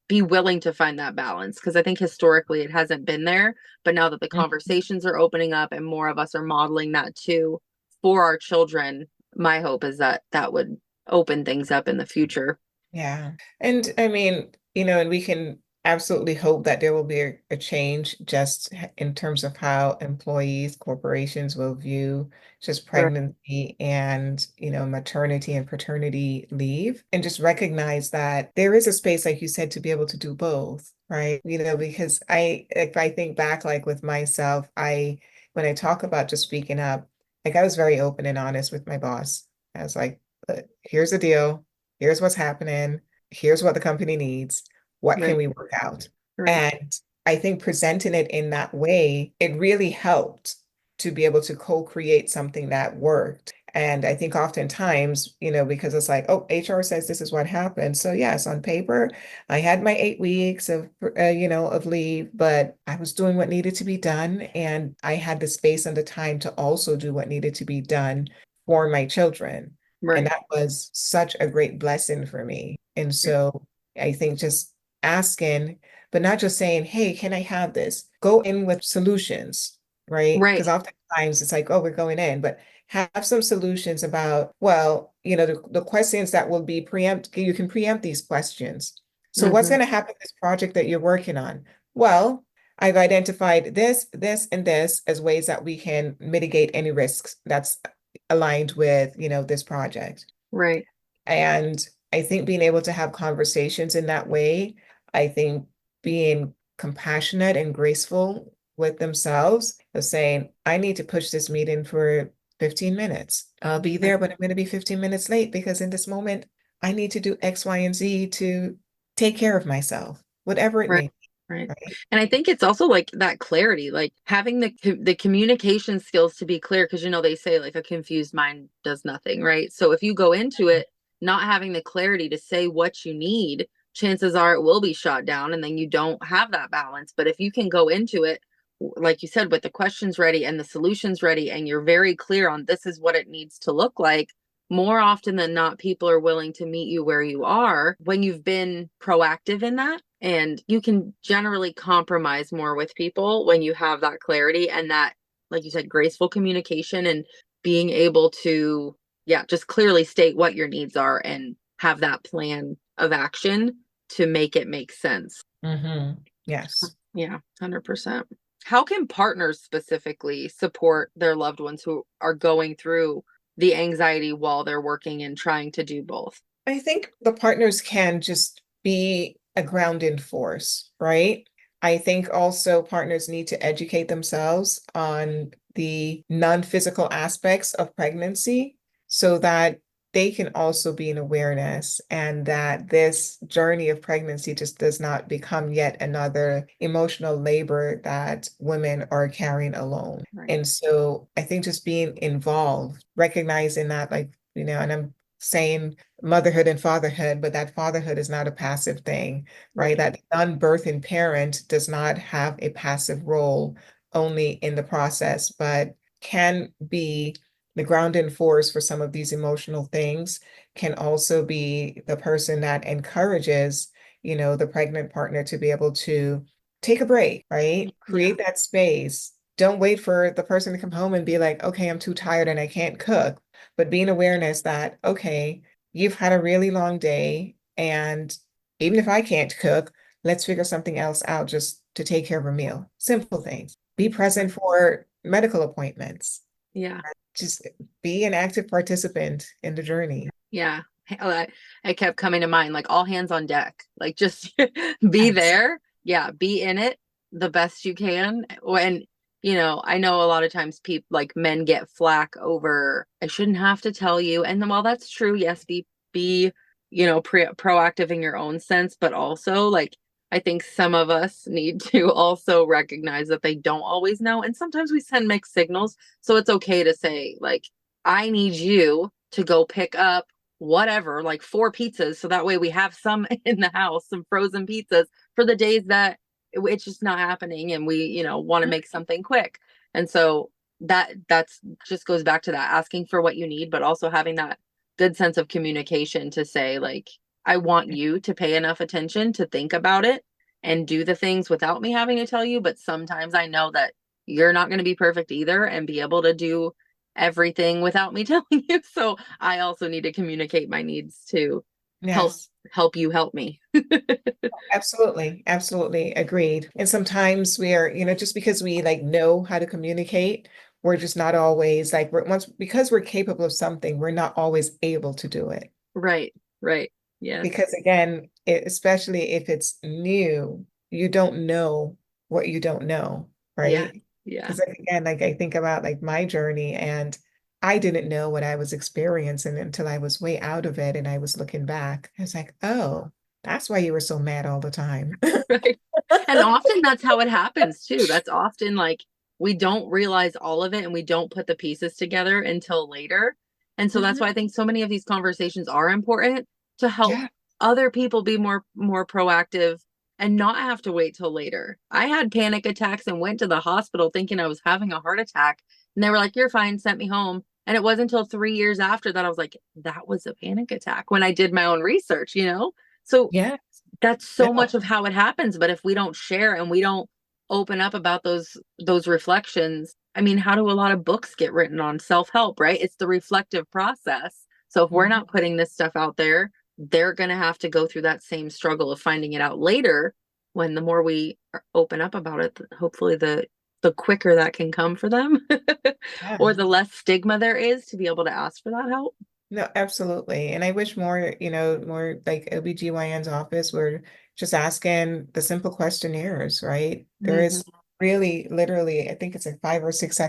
be willing to find that balance, because I think historically it hasn't been there, but now that the conversations are opening up and more of us are modeling that too for our children, my hope is that that would open things up in the future. Yeah. And I mean, and we can absolutely hope that there will be a change just in terms of how employees, corporations will view just Right. pregnancy and, maternity and paternity leave, and just recognize that there is a space, like you said, to be able to do both, right? Because if I think back, like with myself, when I talk about just speaking up, like I was very open and honest with my boss. I was like, "Look, here's the deal. Here's what's happening. Here's what the company needs. What can Right. we work out?" Right. And I think presenting it in that way, it really helped to be able to co-create something that worked. And I think oftentimes, because it's like, oh, HR says this is what happened. So yes, on paper, I had my 8 weeks of leave, but I was doing what needed to be done. And I had the space and the time to also do what needed to be done for my children. And Right. that was such a great blessing for me. And so I think just asking, but not just saying, hey, can I have this? Go in with solutions, right? Right. Because oftentimes it's like, oh, we're going in, but have some solutions about, well, the questions that will be you can preempt these questions. So what's Hmm. going to happen with this project that you're working on? Well, I've identified this, this, and this as ways that we can mitigate any risks that's aligned with, this project. Right. And I think being able to have conversations in that way, I think being compassionate and graceful with themselves of saying, I need to push this meeting for 15 minutes. I'll be Right. there, but I'm going to be 15 minutes late because in this moment, I need to do X, Y, and Z to take care of myself, whatever it Right. may be, Right. right? And I think it's also like that clarity, like having the communication skills to be clear, because they say like a confused mind does nothing, right? So if you go into it not having the clarity to say what you need, chances are it will be shot down, and then you don't have that balance. But if you can go into it, like you said, with the questions ready and the solutions ready, and you're very clear on this is what it needs to look like, more often than not, people are willing to meet you where you are when you've been proactive in that. And you can generally compromise more with people when you have that clarity and that, like you said, graceful communication and being able to, yeah, just clearly state what your needs are and have that plan of action to make it make sense. Yes. Yeah, 100%. How can partners specifically support their loved ones who are going through the anxiety while they're working and trying to do both? I think the partners can just be a grounding force, right? I think also partners need to educate themselves on the non-physical aspects of pregnancy so that they can also be in awareness and that this journey of pregnancy just does not become yet another emotional labor that women are carrying alone. Right. And so I think just being involved, recognizing that, like, and I'm saying motherhood and fatherhood, but that fatherhood is not a passive thing, right? Right. That non-birthing parent does not have a passive role only in the process, but can be the grounding force for some of these emotional things, can also be the person that encourages, the pregnant partner to be able to take a break, right? Yeah. Create that space. Don't wait for the person to come home and be like, okay, I'm too tired and I can't cook. But being awareness that, okay, you've had a really long day, and even if I can't cook, let's figure something else out just to take care of a meal. Simple things. Be present Right. for medical appointments. Yeah. Just be an active participant in the journey. Yeah. I kept coming to mind, like all hands on deck, like just be Yes. there. Yeah. Be in it the best you can. And, I know a lot of times people like men get flack over, I shouldn't have to tell you. And then while that's true, yes, be, proactive in your own sense, but also like, I think some of us need to also recognize that they don't always know. And sometimes we send mixed signals. So it's okay to say, like, I need you to go pick up whatever, like 4 pizzas. So that way we have some in the house, some frozen pizzas for the days that it's just not happening and we, want to make something quick. And so that's just goes back to that asking for what you need, but also having that good sense of communication to say, like, I want you to pay enough attention to think about it and do the things without me having to tell you. But sometimes I know that you're not going to be perfect either and be able to do everything without me telling you. So I also need to communicate my needs to help Yes. help you help me. Absolutely. Absolutely. Agreed. And sometimes we are, just because we like know how to communicate, we're just not always like because we're capable of something, we're not always able to do it. Right. Right. Yes. Because again, especially if it's new, you don't know what you don't know, Yeah. right? Yeah. Because again, like I think about like my journey, and I didn't know what I was experiencing until I was way out of it and I was looking back. I was like, oh, that's why you were so mad all the time. Right. And often that's how it happens too. That's often like we don't realize all of it and we don't put the pieces together until later. And so that's Mhm. why I think so many of these conversations are important to help Yeah. other people be more proactive and not have to wait till later. I had panic attacks and went to the hospital thinking I was having a heart attack. And they were like, "You're fine," sent me home. And it wasn't until 3 years after that I was like, that was a panic attack when I did my own research. So Yeah. that's so No. much of how it happens. But if we don't share and we don't open up about those reflections, I mean, how do a lot of books get written on self-help, right? It's the reflective process. So if we're Mhm. not putting this stuff out there, they're going to have to go through that same struggle of finding it out later. When the more we open up about it, hopefully the quicker that can come for them Yeah. or the less stigma there is to be able to ask for that help. No, absolutely. And I wish more, more like OBGYN's office were just asking the simple questionnaires, right? There Mhm. is really literally, I think it's a 5 or 6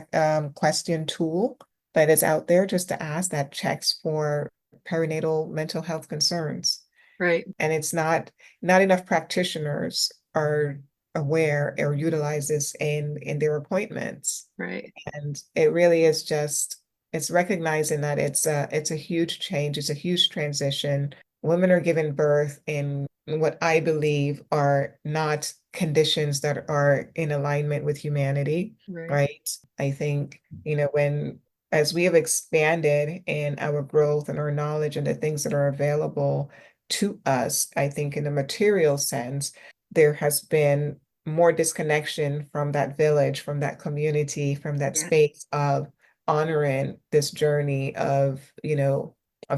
question tool that is out there just to ask that checks for perinatal mental health concerns. Right. And it's not enough practitioners are aware or utilize this in their appointments. Right. And it really is just, it's recognizing that it's a huge change, it's a huge transition. Women are giving birth in what I believe are not conditions that are in alignment with humanity, Right. right? I think, as we have expanded in our growth and our knowledge and the things that are available to us, I think in a material sense, there has been more disconnection from that village, from that community, from that Yeah. space of honoring this journey of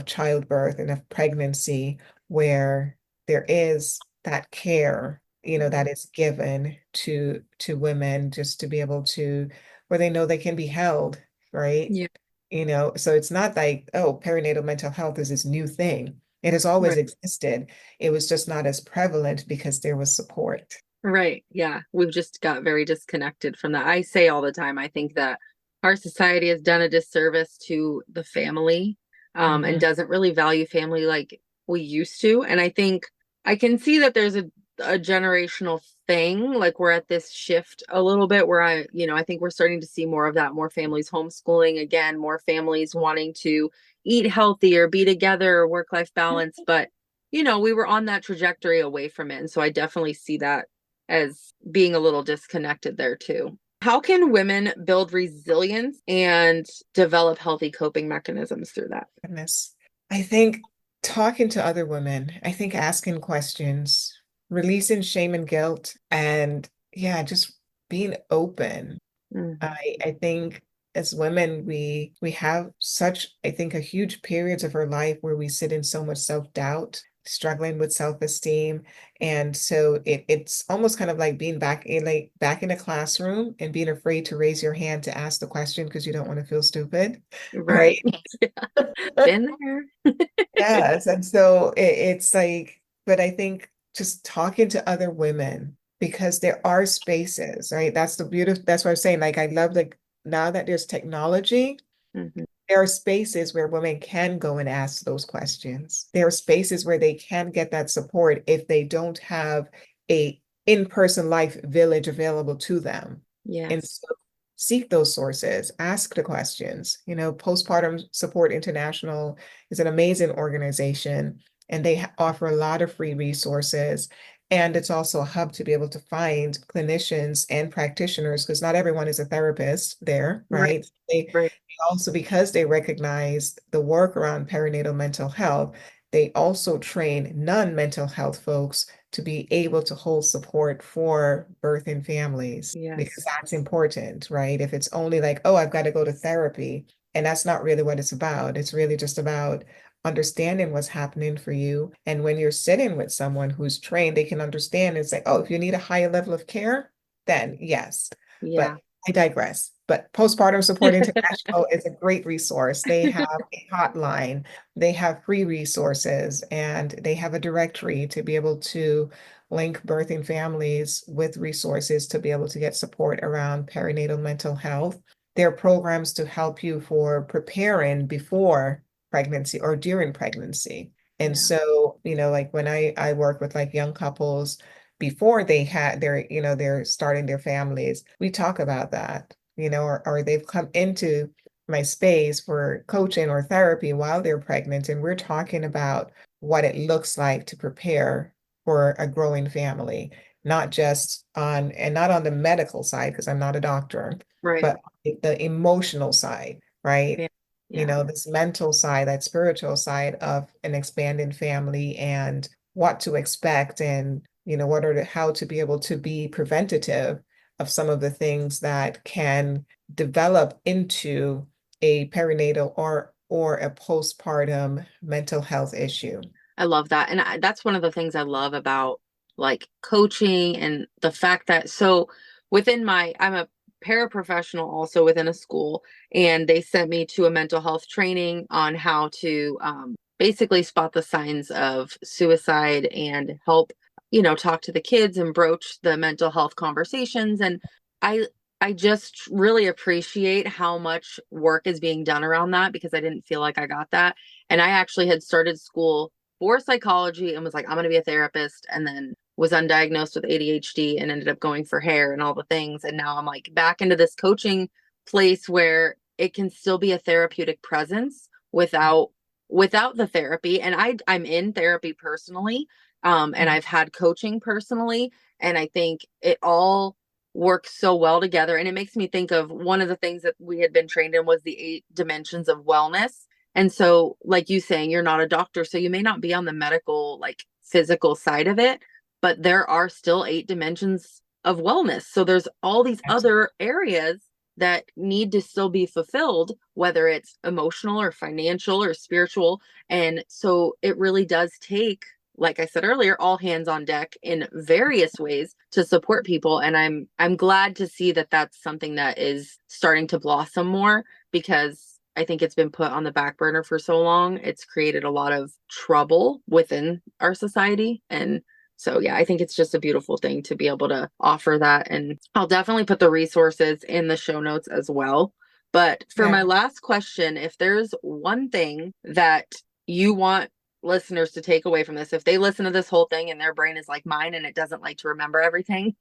childbirth and of pregnancy, where there is that care, Mhm. that is given to women just to be able to, where they know they can be held, right? Yeah. So it's not like, oh, perinatal mental health is this new thing. It has always Right. existed. It was just not as prevalent because there was support. Right. Yeah. We've just got very disconnected from that. I say all the time, I think that our society has done a disservice to the family, and Mhm. doesn't really value family like we used to. And I think I can see that there's a generational thing. Like we're at this shift a little bit where I think we're starting to see more of that, more families homeschooling again, more families wanting to eat healthier, be together, work-life balance. But we were on that trajectory away from it. And so I definitely see that as being a little disconnected there too. How can women build resilience and develop healthy coping mechanisms through that? Goodness. I think talking to other women, I think asking questions, releasing shame and guilt, and yeah, just being open. Mhm. I think as women, we have such, I think, a huge periods of our life where we sit in so much self-doubt. struggling with self-esteem. And so it's almost kind of like being back in a classroom and being afraid to raise your hand to ask the question because you don't want to feel stupid, Right. right? Yeah. Been there. Yes. And so it's like, but I think just talking to other women, because there are spaces, right? That's the beauty. That's what I'm saying. Like, I love, like, now that there's technology, Mhm. there are spaces where women can go and ask those questions. There are spaces where they can get that support if they don't have a in-person life village available to them. And Yes. so seek those sources, ask the questions. Postpartum Support International is an amazing organization, and they offer a lot of free resources. And it's also a hub to be able to find clinicians and practitioners, because not everyone is a therapist there, Right. right? They Right. also, because they recognize the work around perinatal mental health, they also train non-mental health folks to be able to hold support for birthing families, because Yes. that's important, right? If it's only like, oh, I've got to go to therapy, and that's not really what it's about. It's really just about understanding what's happening for you. And when you're sitting with someone who's trained, they can understand and say, oh, if you need a higher level of care, then yes. Yeah. But I digress. But Postpartum Support International is a great resource. They have a hotline, they have free resources, and they have a directory to be able to link birthing families with resources to be able to get support around perinatal mental health. There are programs to help you for preparing before pregnancy or during pregnancy. And Yeah. so, like when I work with like young couples before they had they're starting their families, we talk about that, or they've come into my space for coaching or therapy while they're pregnant, and we're talking about what it looks like to prepare for a growing family, not on the medical side, because I'm not a doctor, Right. but the emotional side, right? Yeah. Yeah. This mental side, that spiritual side of an expanding family, and what to expect, and how to be able to be preventative of some of the things that can develop into a perinatal or a postpartum mental health issue. I love that. And that's one of the things I love about like coaching and the fact that I'm a paraprofessional also within a school, and they sent me to a mental health training on how to basically spot the signs of suicide and help, talk to the kids and broach the mental health conversations. And I, I just really appreciate how much work is being done around that, because I didn't feel like I got that. And I actually had started school for psychology and was like, I'm going to be a therapist, and then was undiagnosed with ADHD and ended up going for hair and all the things. And now I'm like back into this coaching place where it can still be a therapeutic presence without the therapy. And I'm in therapy personally. And I've had coaching personally. And I think it all works so well together. And it makes me think of one of the things that we had been trained in was the 8 dimensions of wellness. And so, like you saying, you're not a doctor, so you may not be on the medical, like physical side of it, but there are still 8 dimensions of wellness. So there's all these Absolutely. other areas that need to still be fulfilled, whether it's emotional or financial or spiritual. And so it really does take, like I said earlier, all hands on deck in various ways to support people. And I'm glad to see that that's something that is starting to blossom more, because I think it's been put on the back burner for so long. It's created a lot of trouble within our society. And so, yeah, I think it's just a beautiful thing to be able to offer that. And I'll definitely put the resources in the show notes as well. But for my Yeah. last question, if there's one thing that you want listeners to take away from this, if they listen to this whole thing and their brain is like mine and it doesn't like to remember everything,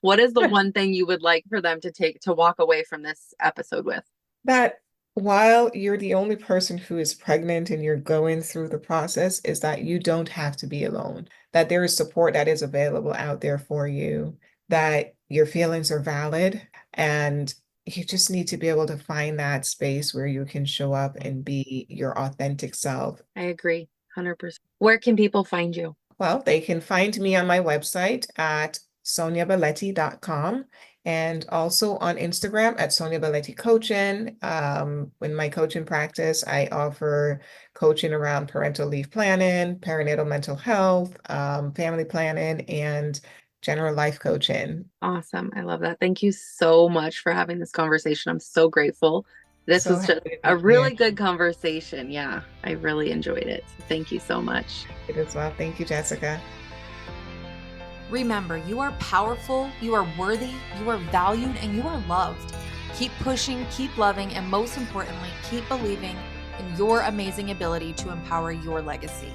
what is the one thing you would like for them to walk away from this episode with? That while you're the only person who is pregnant and you're going through the process, is that you don't have to be alone, that there is support that is available out there for you, that your feelings are valid, and you just need to be able to find that space where you can show up and be your authentic self. I agree, 100%. Where can people find you? Well, they can find me on my website at sonyabelletti.com. And also on Instagram at Sonya Belletti Coaching. In my coaching practice, I offer coaching around parental leave planning, perinatal mental health, family planning, and general life coaching. Awesome. I love that. Thank you so much for having this conversation. I'm so grateful. This So was just happy to a be here really good conversation. Yeah, I really enjoyed it. So thank you so much. as well. Thank you, Jessica. Remember, you are powerful, you are worthy, you are valued, and you are loved. Keep pushing, keep loving, and most importantly, keep believing in your amazing ability to empower your legacy.